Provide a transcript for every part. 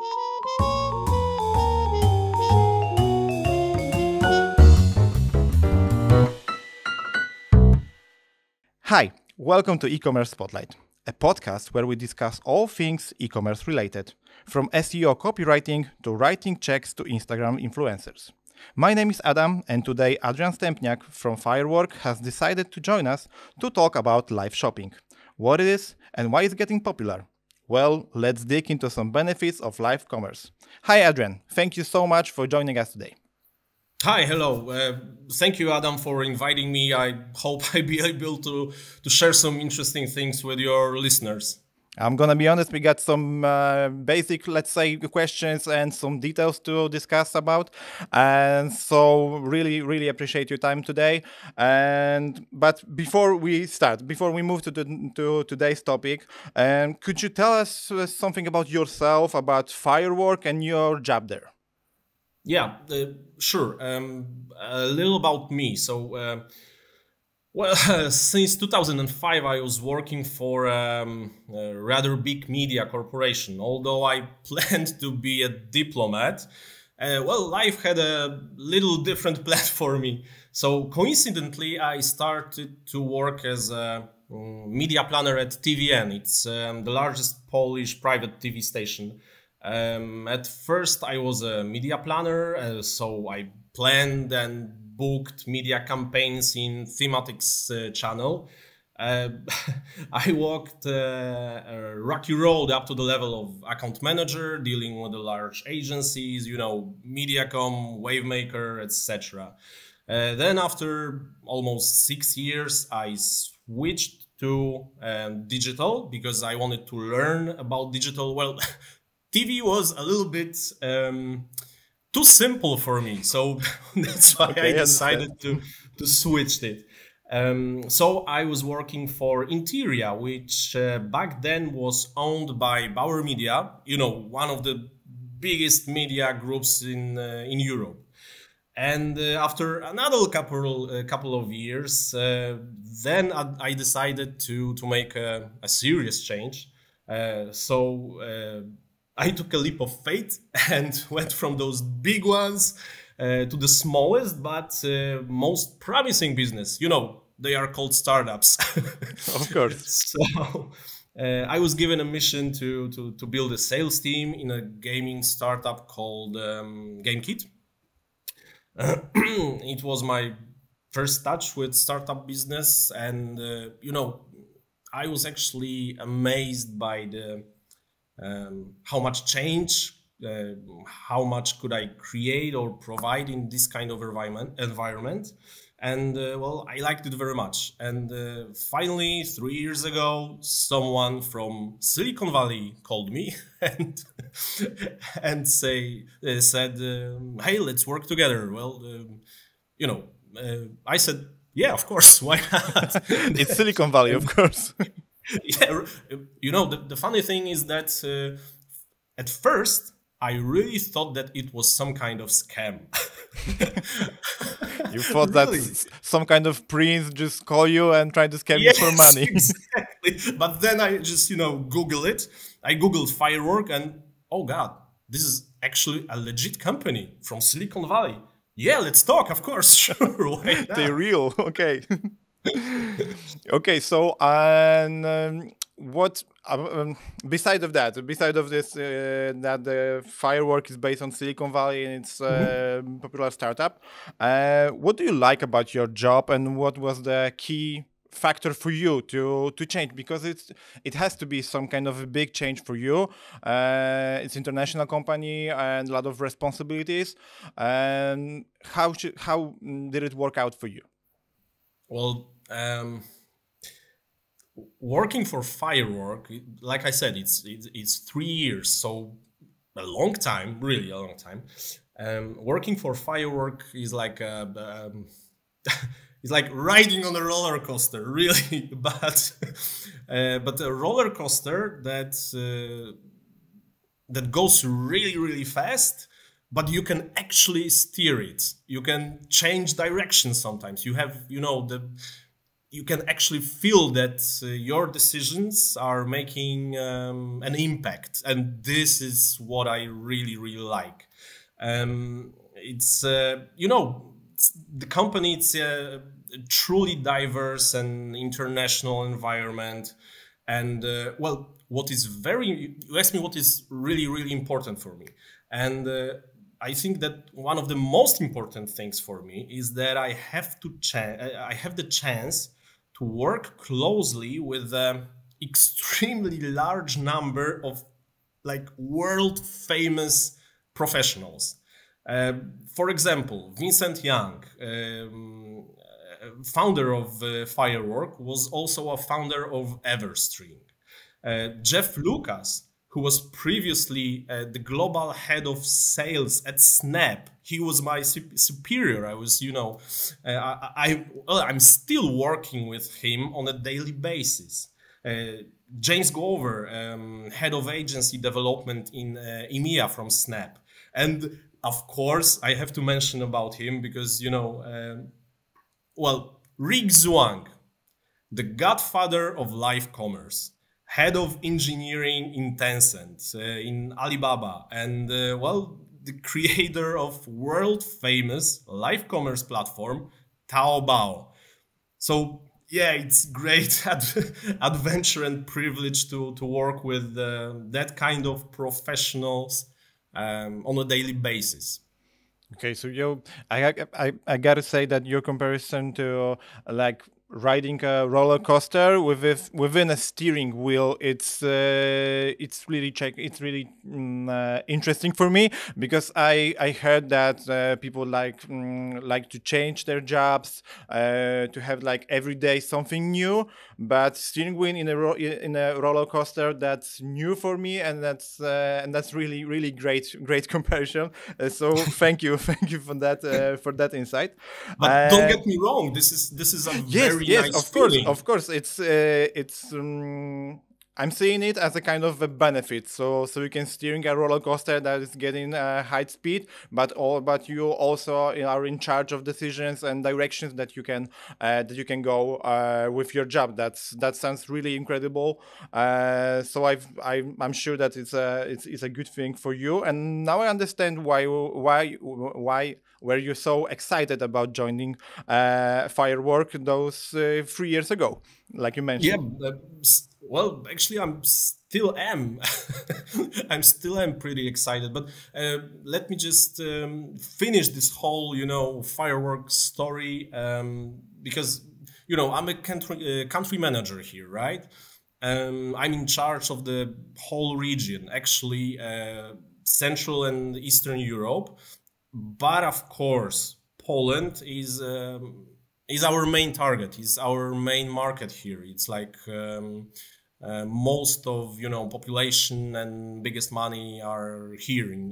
Hi, welcome to E-commerce Spotlight, a podcast where we discuss all things e-commerce related, from SEO copywriting to writing checks to Instagram influencers. My name is Adam, and today Adrian Stępniak from Firework has decided to join us to talk about live shopping, what it is and why it's getting popular. Well, let's dig into some benefits of live commerce. Hi Adrian, thank you so much for joining us today. Hi, hello. Thank you, Adam, for inviting me. I hope I'll be able to share some interesting things with your listeners. I'm gonna be honest, we got some basic, let's say, questions and some details to discuss about. And so really appreciate your time today. But before we move to today's topic, could you tell us something about yourself, about Firework and your job there? Yeah, sure. A little about me. So, since 2005, I was working for a rather big media corporation. Although I planned to be a diplomat, life had a little different plan for me. So, coincidentally, I started to work as a media planner at TVN. It's the largest Polish private TV station. At first, I was a media planner, so I planned and booked media campaigns in Thematics channel. I walked a rocky road up to the level of account manager, dealing with the large agencies, Mediacom, Wavemaker, etc. Then after almost 6 years, I switched to digital because I wanted to learn about digital. Well, TV was a little bit too simple for me, so that's why I decided to switch it. So I was working for Interia, which back then was owned by Bauer Media, one of the biggest media groups in Europe. And after another couple of years, then I decided to make a serious change. I took a leap of faith and went from those big ones to the smallest but most promising business. They are called startups. Of course. So I was given a mission to build a sales team in a gaming startup called GameKit. It was my first touch with startup business, and I was actually amazed by the how much change, how much could I create or provide in this kind of environment. And I liked it very much. And finally, 3 years ago, someone from Silicon Valley called me and said, hey, let's work together. Well, I said, yeah, of course, why not? It's Silicon Valley, of course. Yeah, the funny thing is that at first I really thought that it was some kind of scam. You thought really? that some kind of prince just call you and try to scam you for money. Exactly. But then I just Google it. I googled Firework, and oh god, this is actually a legit company from Silicon Valley. Yeah, let's talk. Of course, sure. Why not? They're real. Okay. Okay, so what beside of this that the Firework is based on Silicon Valley and it's a popular startup, what do you like about your job, and what was the key factor for you to change? Because it has to be some kind of a big change for you. It's international company and a lot of responsibilities. And how did it work out for you? Well, working for Firework, like I said, it's 3 years, so a long time, really a long time. Working for Firework is like it's like riding on a roller coaster, really, but a roller coaster that goes really fast. But you can actually steer it. You can change direction sometimes. You have, you can actually feel that your decisions are making an impact, and this is what I really like. It's the company, it's a truly diverse and international environment, and well, what is you asked me what is really important for me, and I think that one of the most important things for me is that I have the chance to work closely with an extremely large number of like world famous professionals. For example, Vincent Young, founder of Firework, was also a founder of Everstream. Jeff Lucas, who was previously the global head of sales at Snap, he was my superior. I was, I'm still working with him on a daily basis. James Glover, head of agency development in EMEA from Snap. And of course, I have to mention about him because, Rick Zhuang, the godfather of live commerce, head of engineering in Tencent, in Alibaba, and the creator of world famous live commerce platform Taobao. So yeah, it's great adventure and privilege to work with that kind of professionals on a daily basis. Okay, so I gotta say that your comparison to like riding a roller coaster within a steering wheel, it's really interesting for me, because I heard that people like to change their jobs, to have like every day something new, but steering wheel in a roller coaster, that's new for me, and that's really great comparison. So thank you for that insight. But don't get me wrong, this is a very nice of course, it's I'm seeing it as a kind of a benefit. So you can steering a roller coaster that is getting high speed, but you also are in charge of decisions and directions that you can go with your job. That sounds really incredible. So I'm sure that it's a good thing for you. And now I understand why were you so excited about joining Firework those 3 years ago, like you mentioned? Yeah, well, actually, I'm still am. I'm still am pretty excited. But let me just finish this whole, Firework story, because I'm a country manager here, right? I'm in charge of the whole region, actually, Central and Eastern Europe. But of course, Poland is our main target. Is our main market here. It's like most of population and biggest money are here in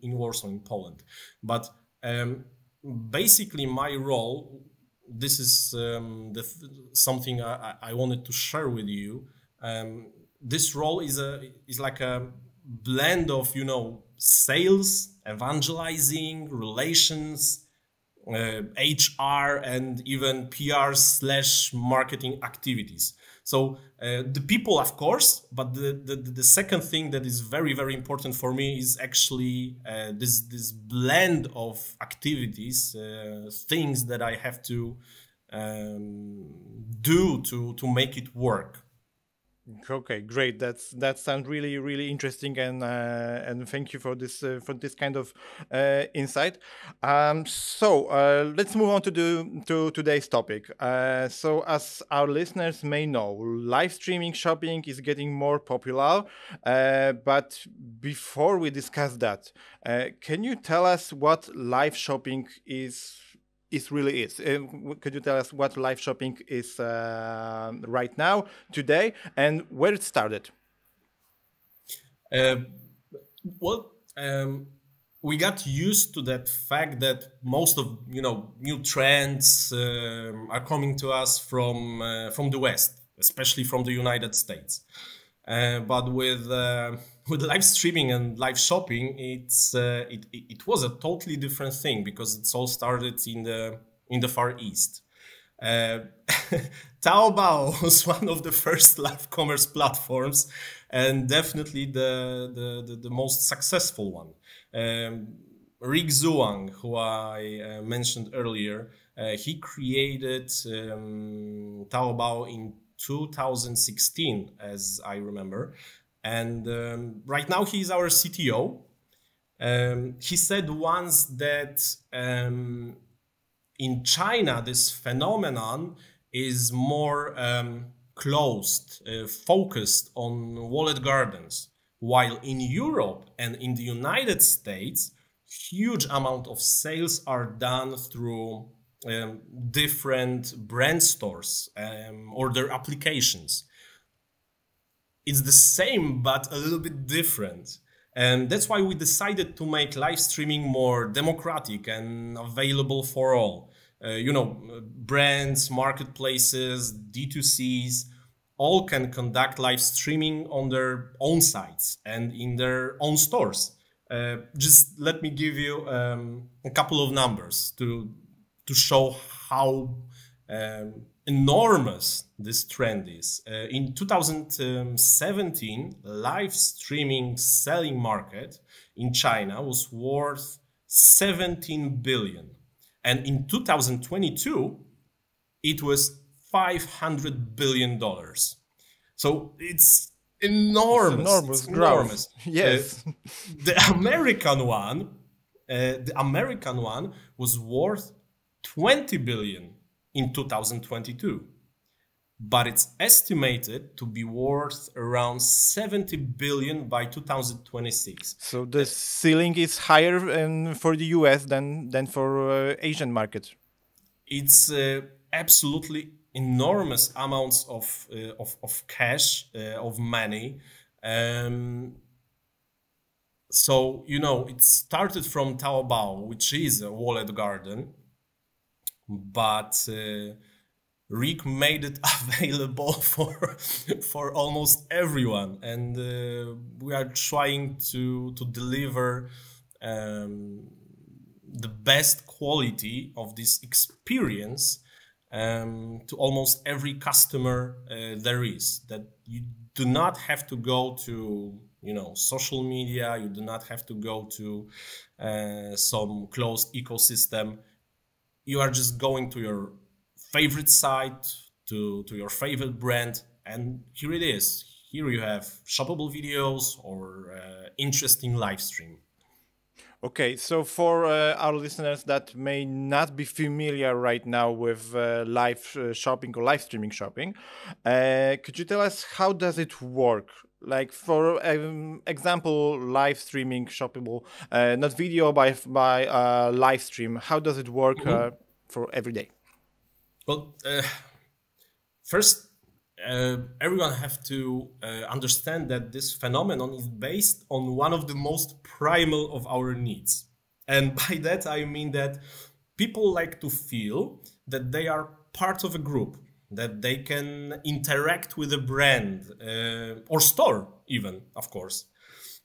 Warsaw, in Poland. But basically, my role. This is something I wanted to share with you. This role is like a blend of sales, evangelizing, relations, HR, and even PR/marketing activities. So the people, of course, but the second thing that is very important for me is actually this blend of activities, things that I have to do to make it work. Okay, great. That sounds really interesting, and thank you for this kind of insight. So let's move on to today's topic. So as our listeners may know, live streaming shopping is getting more popular. But before we discuss that, can you tell us what live shopping really is? Could you tell us what live shopping is right now, today, and where it started? We got used to that fact that most of new trends are coming to us from the West, especially from the United States. But with live streaming and live shopping, it was a totally different thing, because it's all started in the Far East. Uh, Taobao was one of the first live commerce platforms, and definitely the most successful one. Rick Zhuang, who I mentioned earlier, he created Taobao in 2016, as I remember. And right now he's our CTO. He said once that in China, this phenomenon is more closed, focused on walled gardens, while in Europe and in the United States, huge amount of sales are done through different brand stores or their applications. It's the same, but a little bit different. And that's why we decided to make live streaming more democratic and available for all. Brands, marketplaces, D2Cs, all can conduct live streaming on their own sites and in their own stores. Just let me give you a couple of numbers to show how enormous this trend is. In 2017, live streaming selling market in China was worth 17 billion. And in 2022, it was $500 billion. So it's enormous. It's enormous. Yes. The American one was worth 20 billion in 2022, but it's estimated to be worth around 70 billion by 2026. So the ceiling is higher for the US than for Asian markets. It's absolutely enormous amounts of cash, of money. So, it started from Taobao, which is a walled garden, but Rick made it available for almost everyone, and we are trying to deliver the best quality of this experience to almost every customer there is. That you do not have to go to social media, you do not have to go to some closed ecosystem. You are just going to your favorite site, to your favorite brand, and here it is. Here you have shoppable videos or interesting live stream. Okay, so for our listeners that may not be familiar right now with live shopping or live streaming shopping, could you tell us how does it work? Like for example, live streaming shoppable, not video by live stream. How does it work for every day? Well, first, everyone have to understand that this phenomenon is based on one of the most primal of our needs. And by that, I mean that people like to feel that they are part of a group, that they can interact with a brand or store even, of course.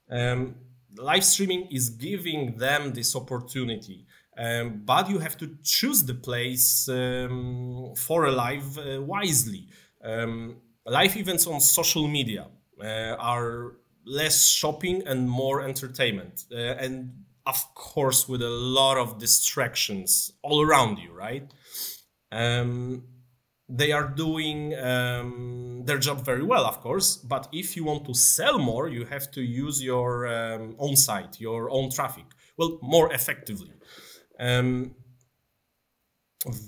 Live streaming is giving them this opportunity. But you have to choose the place for a live wisely. Live events on social media are less shopping and more entertainment. And of course, with a lot of distractions all around you, right? They are doing their job very well, of course. But if you want to sell more, you have to use your own site, your own traffic, well, more effectively.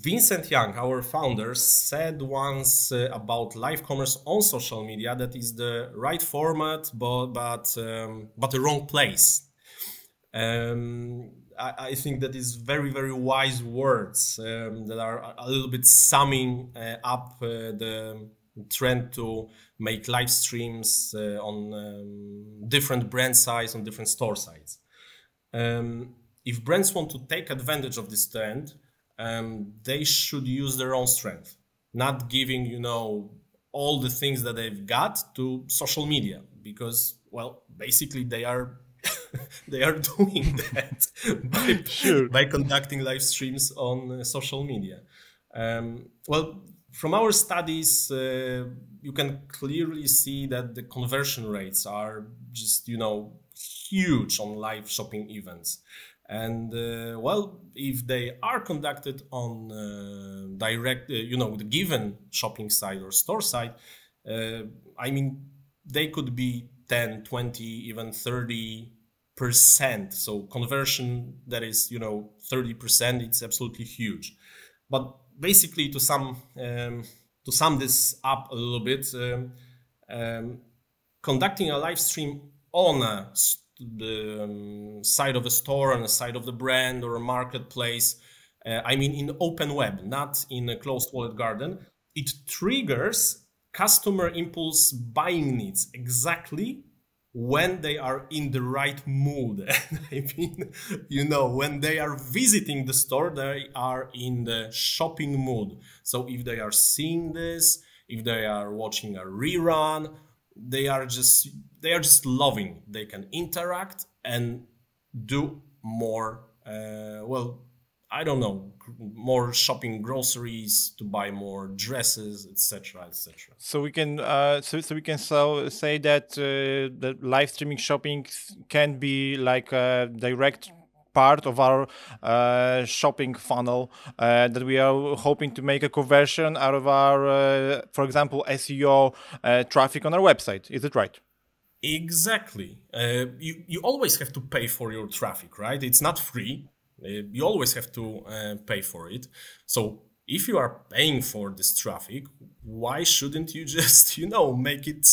Vincent Young, our founder, said once about live commerce on social media that is the right format, but the wrong place. I think that is very, very wise words that are a little bit summing up the trend to make live streams on different brand sites, on different store sites. If brands want to take advantage of this trend, they should use their own strength, not giving, all the things that they've got to social media, because, well, basically they are doing that by conducting live streams on social media. Well, from our studies, you can clearly see that the conversion rates are just, huge on live shopping events. And well, if they are conducted on direct, the given shopping site or store site, I mean, they could be 10, 20, even 30%. So conversion that is, 30%, it's absolutely huge. But basically, to sum this up a little bit, conducting a live stream on the side of a store, on the side of the brand or a marketplace, I mean in open web, not in a closed walled garden, it triggers customer impulse buying needs exactly when they are in the right mood. I mean, when they are visiting the store, they are in the shopping mood. So if they are seeing this, if they are watching a rerun, they are just loving. They can interact and do more, I don't know, more shopping groceries, to buy more dresses, etc., etc. So we can say that the live streaming shopping can be like a direct part of our shopping funnel, that we are hoping to make a conversion out of our, for example, SEO traffic on our website. Is it right? Exactly. You always have to pay for your traffic, right? It's not free. You always have to pay for it. So if you are paying for this traffic, why shouldn't you just, make it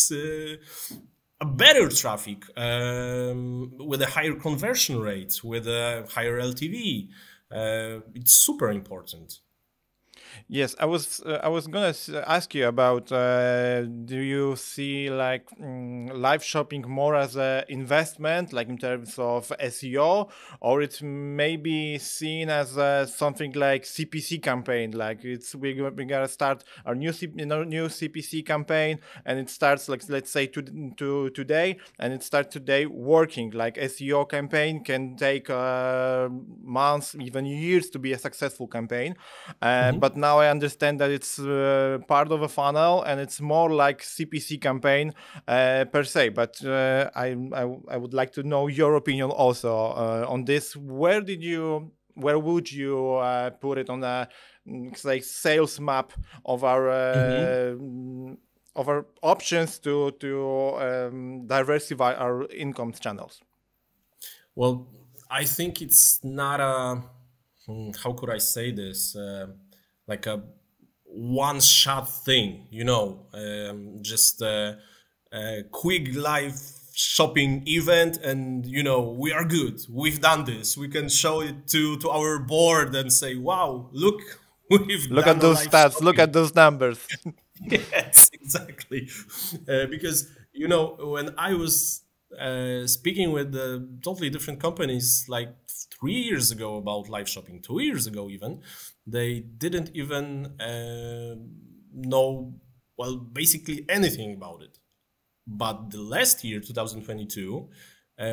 a better traffic with a higher conversion rate, with a higher LTV? It's super important. Yes, I was gonna ask you about, do you see like live shopping more as an investment, like in terms of SEO, or it may be seen as something like CPC campaign, like we gotta start our new new CPC campaign, and it starts like, let's say today, and it starts today working. Like SEO campaign can take months, even years to be a successful campaign, but now I understand that it's part of a funnel and it's more like CPC campaign per se. But I would like to know your opinion also on this. Where would you put it on a like sales map of our options to diversify our income channels? Well, I think it's not a, how could I say this? Like a one-shot thing, just a quick live shopping event, and we are good. We've done this. We can show it to our board and say, "Wow, look, look at those stats. Shopping. Look at those numbers." Yes, exactly. Because when I was speaking with totally different companies like 3 years ago about live shopping, 2 years ago even, they didn't even know, well, basically anything about it. But the last year, 2022,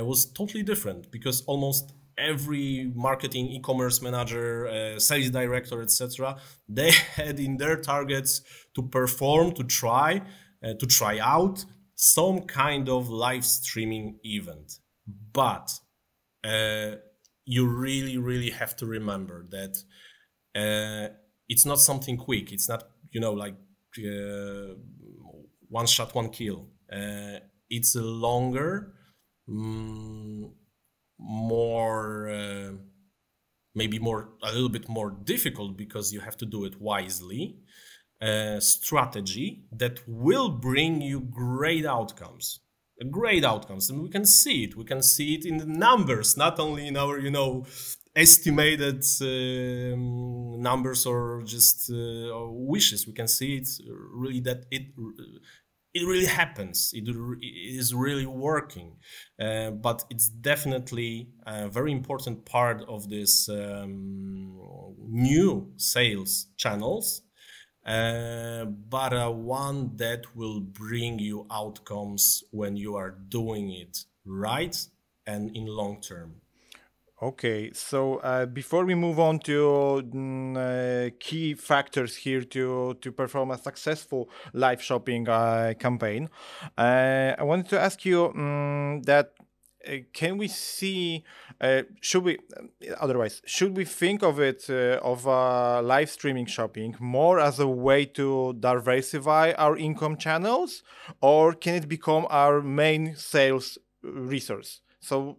was totally different, because almost every marketing, e-commerce manager, sales director, etc., they had in their targets to perform, to try out some kind of live streaming event. But you really, really have to remember that it's not something quick. It's not, like one shot, one kill. It's a longer, more, maybe a little bit more difficult, because you have to do it wisely, strategy that will bring you great outcomes. And we can see it in the numbers, not only in our estimated numbers or just wishes. We can see it really, that it really happens. It is really working, but it's definitely a very important part of this new sales channels, but one that will bring you outcomes when you are doing it right and in long term. Okay, so before we move on to key factors here to perform a successful live shopping campaign, I wanted to ask you that can we see should we think of it of live streaming shopping more as a way to diversify our income channels, or can it become our main sales resource? So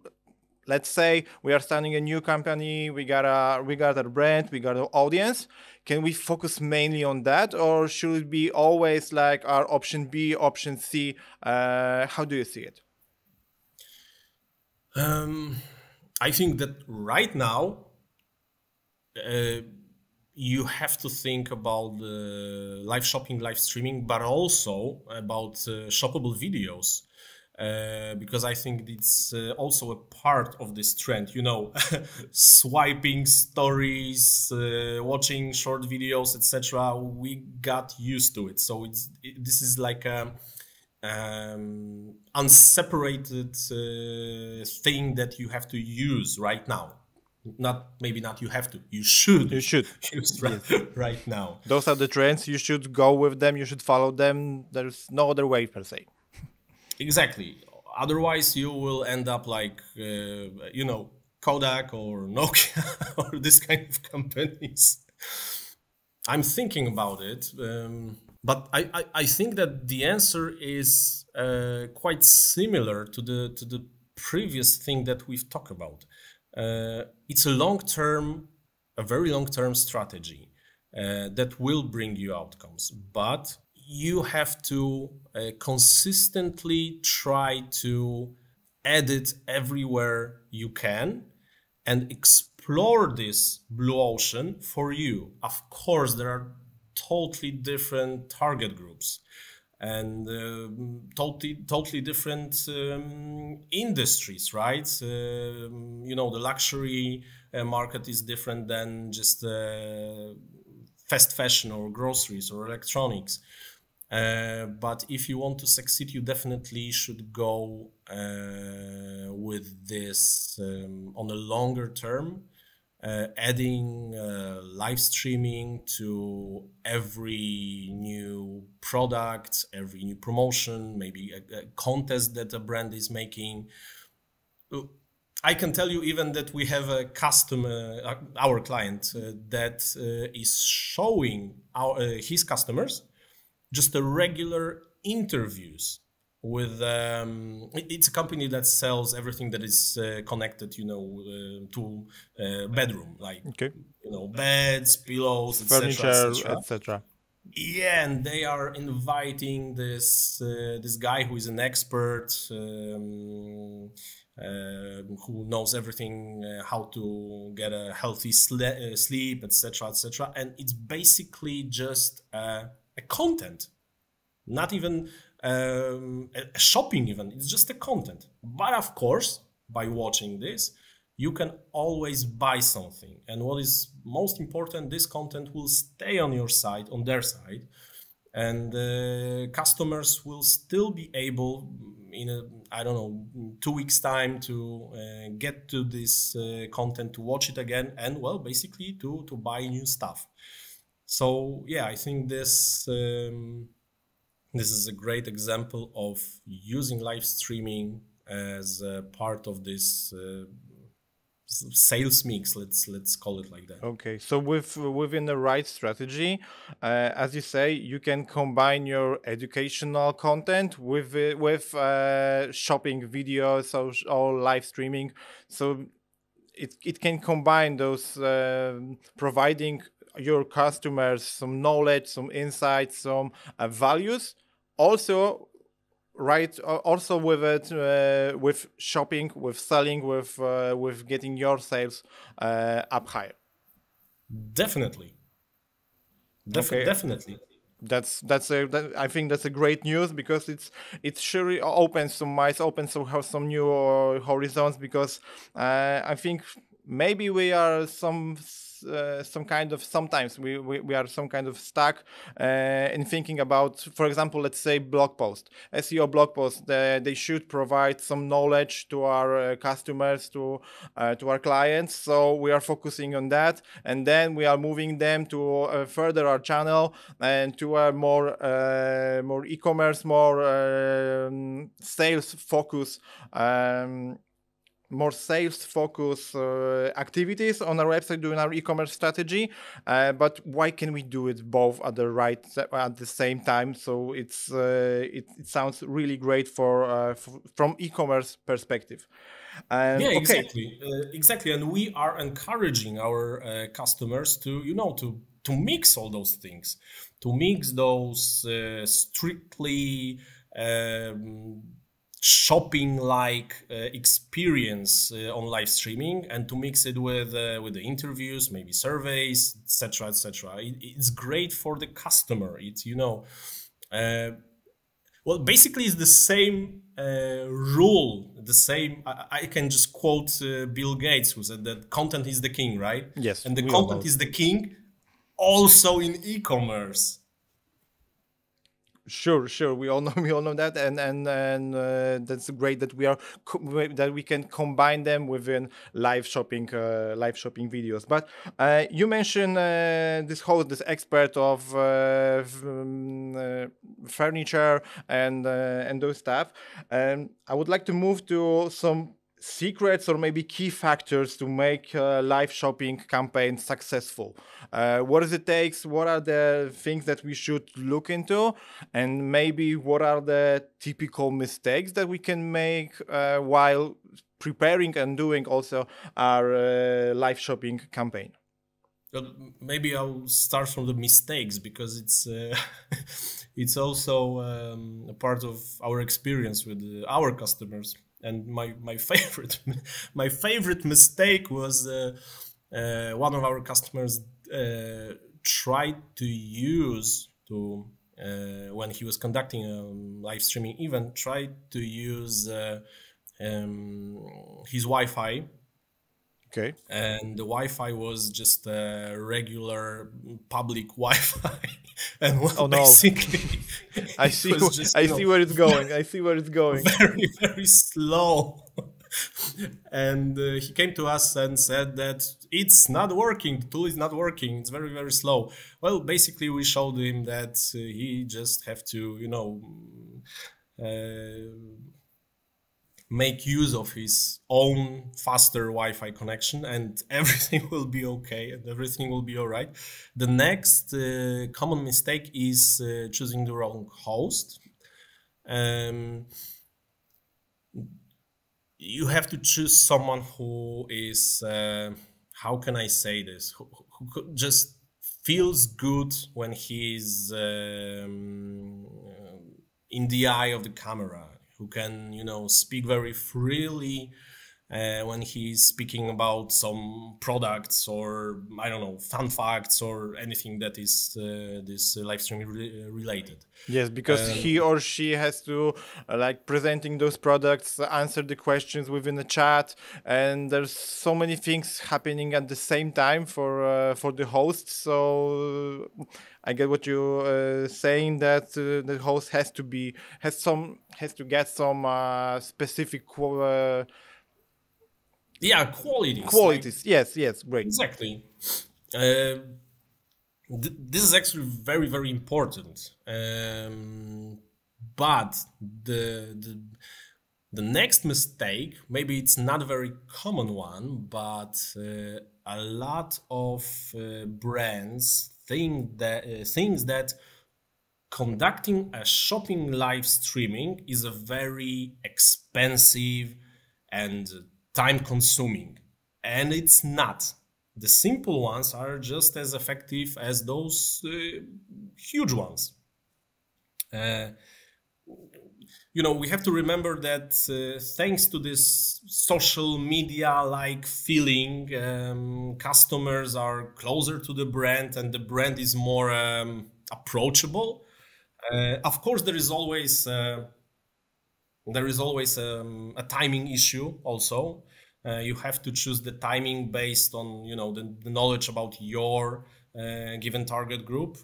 let's say we are starting a new company, we got a brand, we got an audience. Can we focus mainly on that, or should it be always like our option B, option C? How do you see it? I think that right now you have to think about live shopping, live streaming, but also about shoppable videos. Because I think it's also a part of this trend, swiping stories, watching short videos, etc. We got used to it, so this is like a unseparated thing that you have to use right now. Maybe not you have to, you should use right now. Those are the trends, you should go with them, you should follow them. There's no other way per se. Exactly. Otherwise, you will end up like, Kodak or Nokia or this kind of companies. I'm thinking about it, but I think that the answer is quite similar to the previous thing that we've talked about. It's a very long-term strategy that will bring you outcomes, but you have to consistently try to add it everywhere you can and explore this blue ocean for you. Of course, there are totally different target groups and totally different industries, right? The luxury market is different than just fast fashion or groceries or electronics. But if you want to succeed, you definitely should go with this on a longer term, adding live streaming to every new product, every new promotion, maybe a contest that a brand is making. I can tell you even that we have a customer, our client, that is showing his customers just the regular interviews with it's a company that sells everything that is connected to bedroom, like beds, pillows, furniture, etc. Yeah, and they are inviting this guy who is an expert, who knows everything, how to get a healthy sleep, etc., etc. And it's basically just a content, not even a shopping event. It's just a content. But of course, by watching this, you can always buy something. And what is most important, this content will stay on your side, on their side, and customers will still be able in 2 weeks time to get to this content, to watch it again, and basically to buy new stuff. So yeah, I think this is a great example of using live streaming as a part of this sales mix. Let's call it like that. Okay, so within the right strategy, as you say, you can combine your educational content with shopping videos or live streaming. So it can combine those, providing your customers some knowledge, some insights, some values. Also, also with it, with shopping, with selling, with getting your sales up higher. Definitely. Okay. Definitely. I think that's a great news, because it surely opens some minds, opens some new horizons, because I think maybe we are some kind of, sometimes we are some kind of stuck in thinking about, for example, let's say blog post, SEO blog post. They should provide some knowledge to our customers, to our clients. So we are focusing on that, and then we are moving them to further our channel and to a more e-commerce, more sales focus. More sales focus activities on our website, doing our e-commerce strategy, but why can we do it both at the same time? So it sounds really great from e-commerce perspective. Yeah, Okay. exactly, and we are encouraging our customers to to mix all those things, to mix those strictly shopping-like experience on live streaming, and to mix it with the interviews, maybe surveys, etc., etc. It's great for the customer. It's well, basically, it's the same rule. The same. I can just quote Bill Gates, who said that content is the king, right? Yes, and the content is the king, also in e-commerce. Sure. We all know that, and that's great that we can combine them within live shopping videos. But you mentioned this expert of furniture and those stuff. And I would like to move to some secrets or maybe key factors to make a live shopping campaign successful. What does it take? What are the things that we should look into? And maybe what are the typical mistakes that we can make while preparing and doing also our live shopping campaign? Maybe I'll start from the mistakes, because it's it's also a part of our experience with our customers. And my favorite mistake was one of our customers tried to use when he was conducting a live streaming event, tried to use his Wi-Fi. Okay. And the Wi-Fi was just a regular public Wi-Fi. And basically, I see where it's going. I see where it's going. Very, very slow. And he came to us and said that it's not working. The tool is not working. It's very, very slow. Well, basically, we showed him that he just have to, make use of his own faster Wi-Fi connection, and everything will be okay, and everything will be all right. The next common mistake is choosing the wrong host. You have to choose someone who is, how can I say this, who just feels good when he's in the eye of the camera, who can, speak very freely when he's speaking about some products, or I don't know, fun facts, or anything that is this live streaming related. Yes, because he or she has to presenting those products, answer the questions within the chat, and there's so many things happening at the same time for the host. So I get what you're saying, that the host has to get some specific qualities. Yes, great. Exactly. This is actually very, very important. But the next mistake, maybe it's not a very common one, but a lot of brands think that conducting a shopping live streaming is a very expensive and time-consuming, and it's not. The simple ones are just as effective as those huge ones. We have to remember that thanks to this social media-like feeling, customers are closer to the brand, and the brand is more approachable. Of course, there is always a timing issue also. You have to choose the timing based on, you know, the knowledge about your given target group.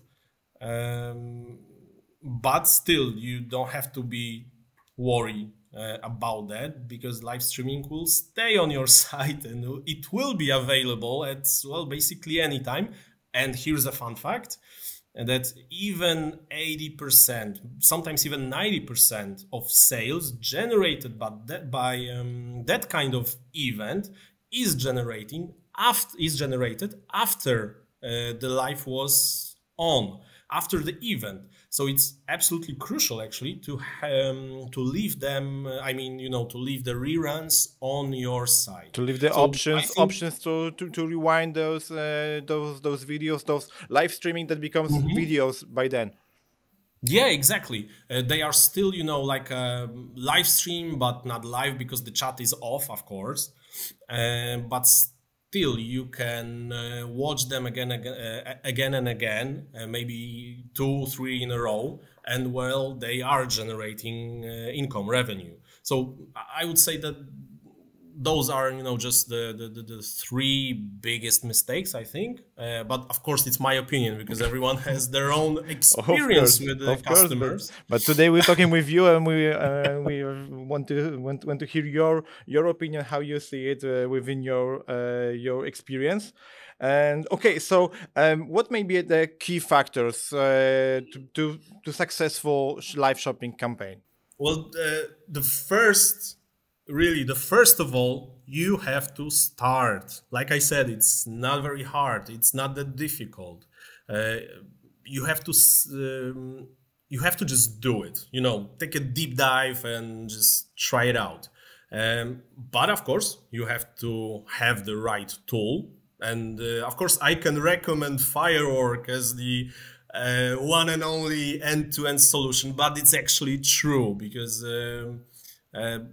But still, you don't have to be worried about that, because live streaming will stay on your site and it will be available at, well, basically anytime. And here's a fun fact, that even 80%, sometimes even 90% of sales generated by that kind of event is generated after the live was on, after the event. So it's absolutely crucial, actually, to leave them. I mean, you know, to leave the reruns on your site. To leave the options to rewind those videos, those live streaming that becomes videos by then. Yeah, exactly. They are still, you know, like a live stream, but not live because the chat is off, of course. But still, you can watch them again and again, maybe 2, 3 in a row, and well, they are generating income revenue. So I would say that those are, you know, just the 3 biggest mistakes, I think. But of course, it's my opinion, because everyone has their own experience with the customers. But today we're talking with you, and we want to hear your opinion, how you see it within your experience. And okay, so what may be the key factors to successful live shopping campaign? Well, the first of all, you have to start. Like I said, it's not very hard. It's not that difficult. You have to just do it. You know, take a deep dive and just try it out. But of course, you have to have the right tool. And of course, I can recommend Firework as the one and only end-to-end solution. But it's actually true, because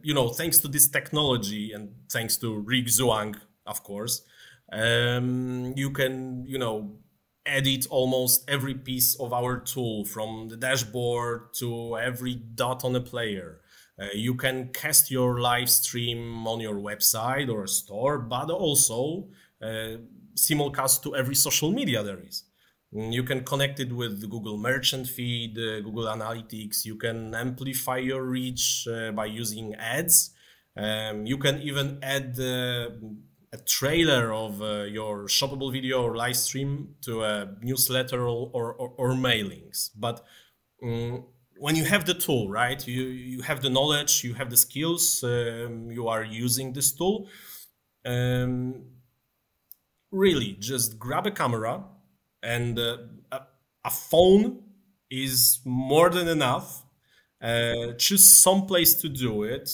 you know, thanks to this technology and thanks to Rick Zhuang, of course, you can, you know, edit almost every piece of our tool, from the dashboard to every dot on a player. You can cast your live stream on your website or store, but also simulcast to every social media there is. You can connect it with the Google Merchant Feed, Google Analytics. You can amplify your reach by using ads. You can even add a trailer of your shoppable video or live stream to a newsletter or mailings. But when you have the tool, right, you have the knowledge, you have the skills, you are using this tool, really just grab a camera, and a phone is more than enough. Choose some place to do it.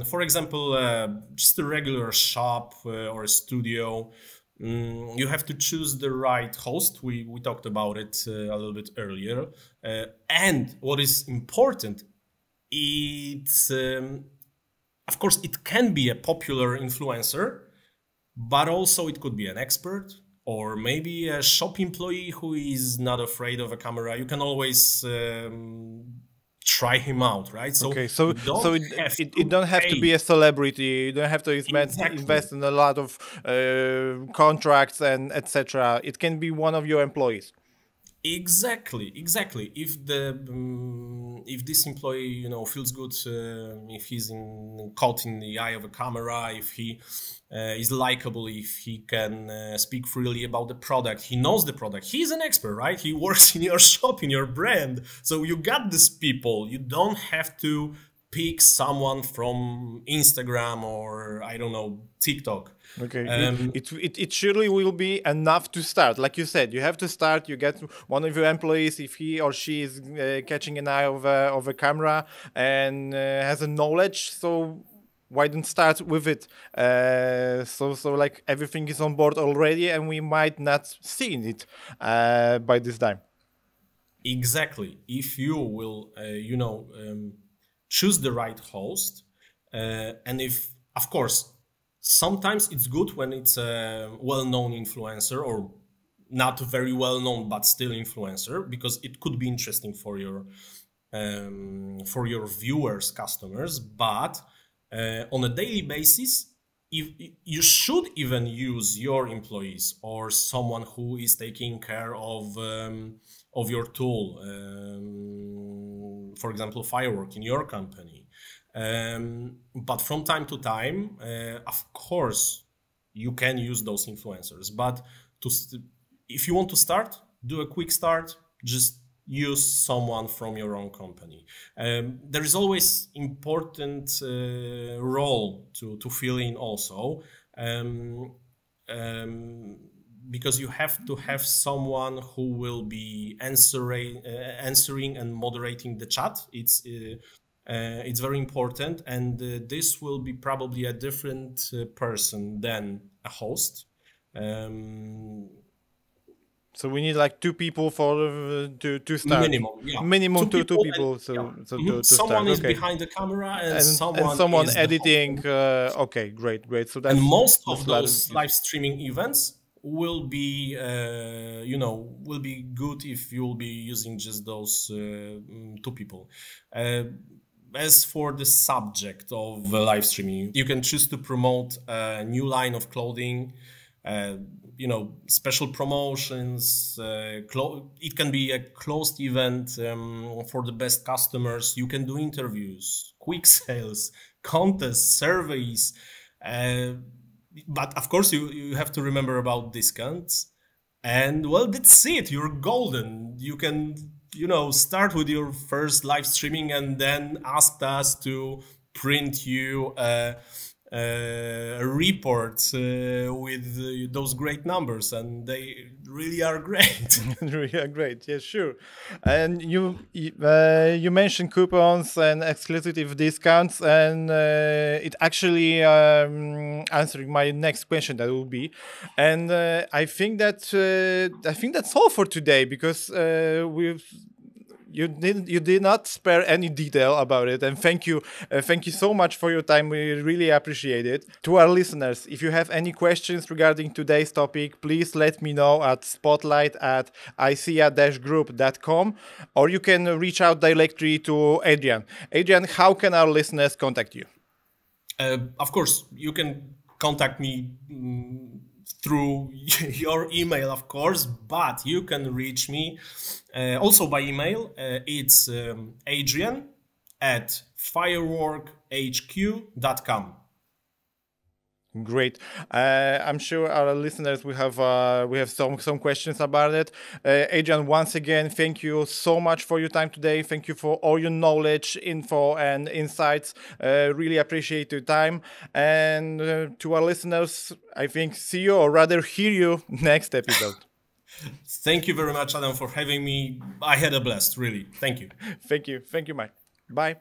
For example, just a regular shop or a studio. You have to choose the right host. We talked about it a little bit earlier. And what is important, it's of course it can be a popular influencer, but also it could be an expert, or maybe a shop employee who is not afraid of a camera. You can always try him out, right? So okay, so it don't have to be a celebrity. You don't have to invest in a lot of contracts and etc. It can be one of your employees. Exactly. If this employee, you know, feels good, if he's caught in the eye of a camera, if he is likable, if he can speak freely about the product, he knows the product, he's an expert, right? He works in your shop, in your brand. So you got these people. You don't have to pick someone from Instagram or, I don't know, TikTok. Okay, it surely will be enough to start. Like you said, you have to start. You get one of your employees, if he or she is catching an eye of a camera and has a knowledge, so why don't start with it? So like everything is on board already, and we might not see it by this time. Exactly. If you will, choose the right host, and if, of course, sometimes it's good when it's a well-known influencer, or not very well-known but still influencer, because it could be interesting for your viewers, customers. But on a daily basis, if you should even use your employees or someone who is taking care of your tool, for example, Firework in your company. But from time to time, of course, you can use those influencers. But if you want to start, do a quick start. Just use someone from your own company. There is always important role to fill in also, because you have to have someone who will be answering and moderating the chat. It's very important, and this will be probably a different person than a host. So we need like 2 people for to start. Minimum, yeah. Minimum two people. And, to someone start. is Okay. behind the camera, and someone is editing. Okay, great. So that's, and most of those live streaming events will be, will be good if you'll be using just those 2 people. As for the subject of live streaming, you can choose to promote a new line of clothing, special promotions. It can be a closed event for the best customers. You can do interviews, quick sales, contests, surveys. But of course, you have to remember about discounts. And well, that's it. You're golden. You can, start with your first live streaming and then ask us to print you a report with those great numbers, and they really are great. Really are great. Yeah, sure. And you mentioned coupons and exclusive discounts, and it actually answering my next question. That will be, and I think that's all for today, because you did not spare any detail about it, and thank you so much for your time. We really appreciate it. To our listeners, if you have any questions regarding today's topic, please let me know at spotlight@icea-group.com, or you can reach out directly to Adrian. Adrian, how can our listeners contact you? Of course, you can contact me through your email, of course, but you can reach me also by email. It's adrian@fireworkhq.com. Great. I'm sure our listeners we have some questions about it. Adrian, once again, thank you so much for your time today. Thank you for all your knowledge, info, and insights. Really appreciate your time. And to our listeners, I think see you, or rather hear you, next episode. Thank you very much, Adam, for having me. I had a blast, really. Thank you. Thank you, Mike. Bye.